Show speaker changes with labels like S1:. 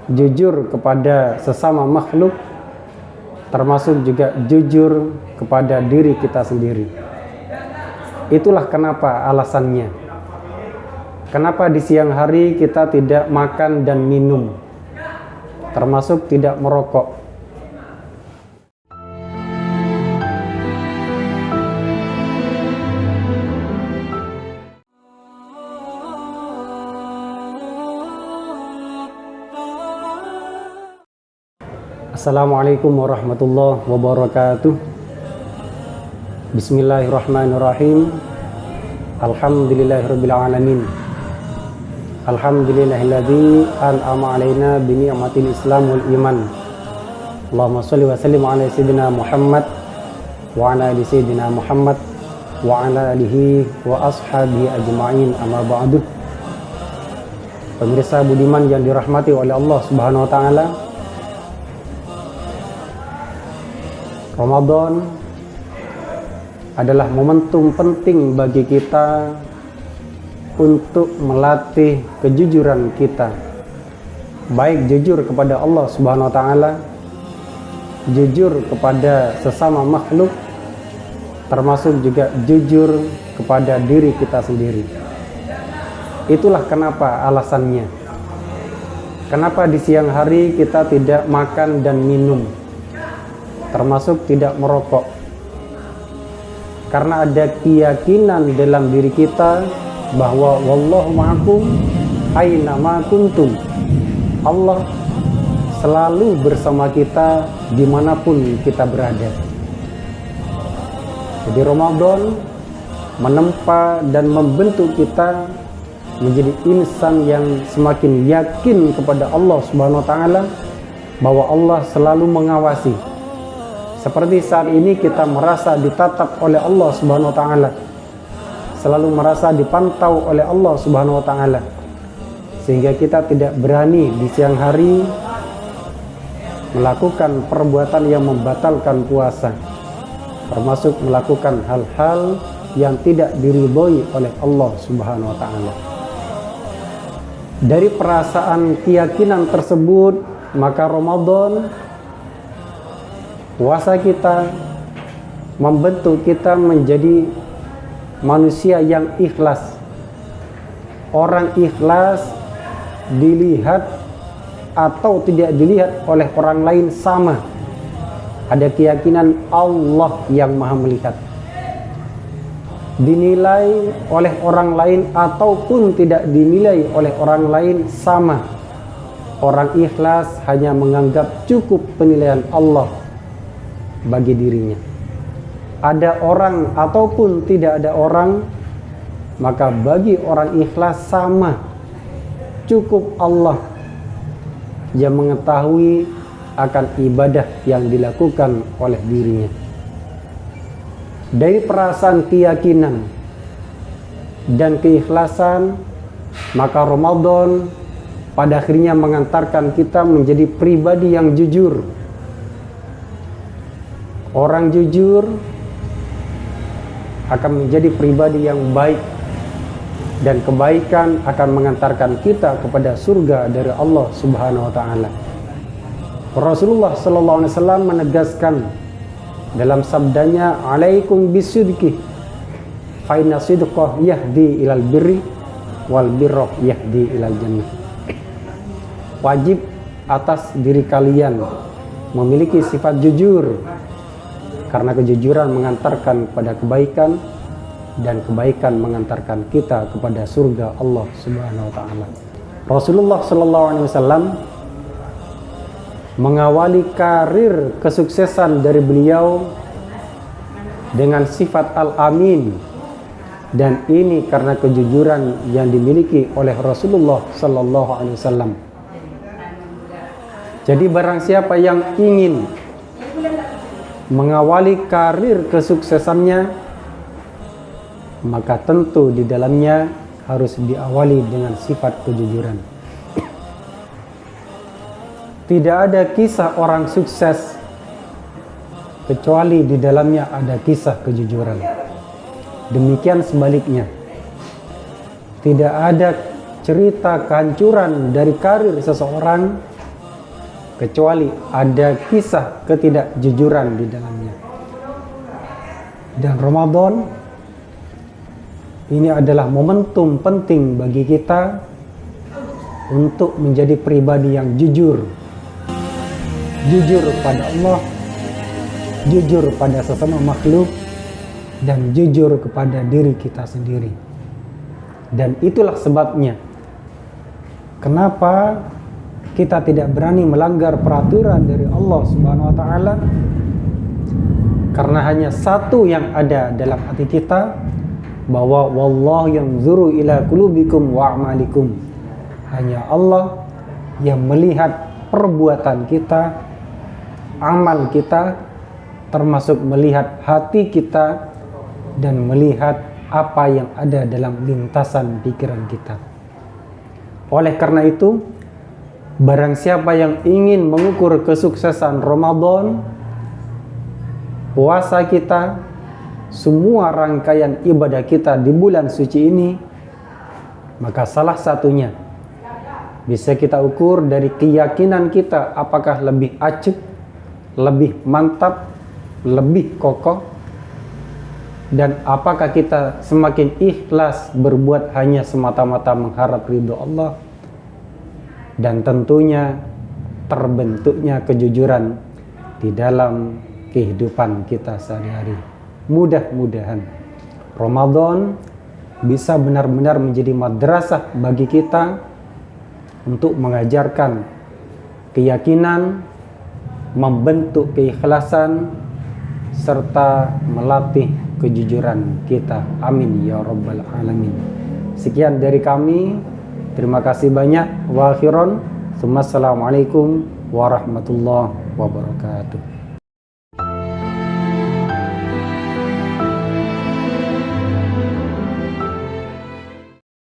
S1: jujur kepada sesama makhluk, termasuk juga jujur kepada diri kita sendiri. Itulah kenapa alasannya. Kenapa di siang hari kita tidak makan dan minum, termasuk tidak merokok. Assalamualaikum warahmatullahi wabarakatuh. Bismillahirrahmanirrahim. Alhamdulillahirabbil alamin. Alhamdulillahilladzi an'ama 'alaina bi ni'matil Islam wal iman. Allahumma shalli wa sallim 'ala sayyidina Muhammad wa 'ala ali sayyidina Muhammad wa 'ala alihi wa ashabihi ajma'in, amma ba'du. Pemirsa budiman yang dirahmati oleh Allah Subhanahu wa taala, Ramadan adalah momentum penting bagi kita untuk melatih kejujuran kita, baik jujur kepada Allah Subhanahu wa taala, jujur kepada sesama makhluk, termasuk juga jujur kepada diri kita sendiri. Itulah kenapa alasannya. Kenapa di siang hari kita tidak makan dan minum, termasuk tidak merokok. Karena ada keyakinan dalam diri kita bahwa wallahu ma'akum aina ma kuntum. Allah selalu bersama kita dimanapun kita berada. Jadi Ramadan menempa dan membentuk kita menjadi insan yang semakin yakin kepada Allah Subhanahu wa taala, bahwa Allah selalu mengawasi. Seperti saat ini kita merasa ditatap oleh Allah Subhanahu wa taala, selalu merasa dipantau oleh Allah Subhanahu wa taala, sehingga kita tidak berani di siang hari melakukan perbuatan yang membatalkan puasa, termasuk melakukan hal-hal yang tidak diridhoi oleh Allah Subhanahu wa taala. Dari perasaan keyakinan tersebut, maka Ramadan, puasa kita membentuk kita menjadi manusia yang ikhlas. Orang ikhlas dilihat atau tidak dilihat oleh orang lain sama. Ada keyakinan Allah yang maha melihat. Dinilai oleh orang lain ataupun tidak dinilai oleh orang lain sama. Orang ikhlas hanya menganggap cukup penilaian Allah bagi dirinya. Ada orang ataupun tidak ada orang, maka bagi orang ikhlas sama, cukup Allah yang mengetahui akan ibadah yang dilakukan oleh dirinya. Dari perasaan keyakinan dan keikhlasan, maka Ramadan pada akhirnya mengantarkan kita menjadi pribadi yang jujur. Orang jujur akan menjadi pribadi yang baik, dan kebaikan akan mengantarkan kita kepada surga dari Allah Subhanahu wa taala. Rasulullah sallallahu alaihi wasallam menegaskan dalam sabdanya, "Alaikum bisidqi, fa inna sidqa yahdi ilal birri wal birra yahdi ilal jannah." Wajib atas diri kalian memiliki sifat jujur, karena kejujuran mengantarkan kepada kebaikan, dan kebaikan mengantarkan kita kepada surga Allah Subhanahu wa taala. Rasulullah sallallahu alaihi wasallam mengawali karir kesuksesan dari beliau dengan sifat al-amin, dan ini karena kejujuran yang dimiliki oleh Rasulullah sallallahu alaihi wasallam. Jadi barang siapa yang ingin mengawali karir kesuksesannya, maka tentu di dalamnya harus diawali dengan sifat kejujuran. Tidak ada kisah orang sukses kecuali di dalamnya ada kisah kejujuran. Demikian sebaliknya, tidak ada cerita kehancuran dari karir seseorang kecuali ada kisah ketidakjujuran di dalamnya. Dan Ramadan ini adalah momentum penting bagi kita untuk menjadi pribadi yang jujur. Jujur pada Allah, jujur pada sesama makhluk, dan jujur kepada diri kita sendiri. Dan itulah sebabnya kenapa kita tidak berani melanggar peraturan dari Allah Subhanahu wa taala, karena hanya satu yang ada dalam hati kita, bahwa wallahu yanzuru ila qulubikum wa a'malikum. Hanya Allah yang melihat perbuatan kita, amal kita, termasuk melihat hati kita dan melihat apa yang ada dalam lintasan pikiran kita. Oleh karena itu, barang siapa yang ingin mengukur kesuksesan Ramadan, puasa kita, semua rangkaian ibadah kita di bulan suci ini, maka salah satunya bisa kita ukur dari keyakinan kita, apakah lebih acuh, lebih mantap, lebih kokoh, dan apakah kita semakin ikhlas berbuat hanya semata-mata mengharap ridho Allah, dan tentunya terbentuknya kejujuran di dalam kehidupan kita sehari-hari. Mudah-mudahan Ramadan bisa benar-benar menjadi madrasah bagi kita untuk mengajarkan keyakinan, membentuk keikhlasan, serta melatih kejujuran kita. Amin ya rabbal alamin. Sekian dari kami. Terima kasih banyak. Wa akhiran. Assalamualaikum warahmatullahi wabarakatuh.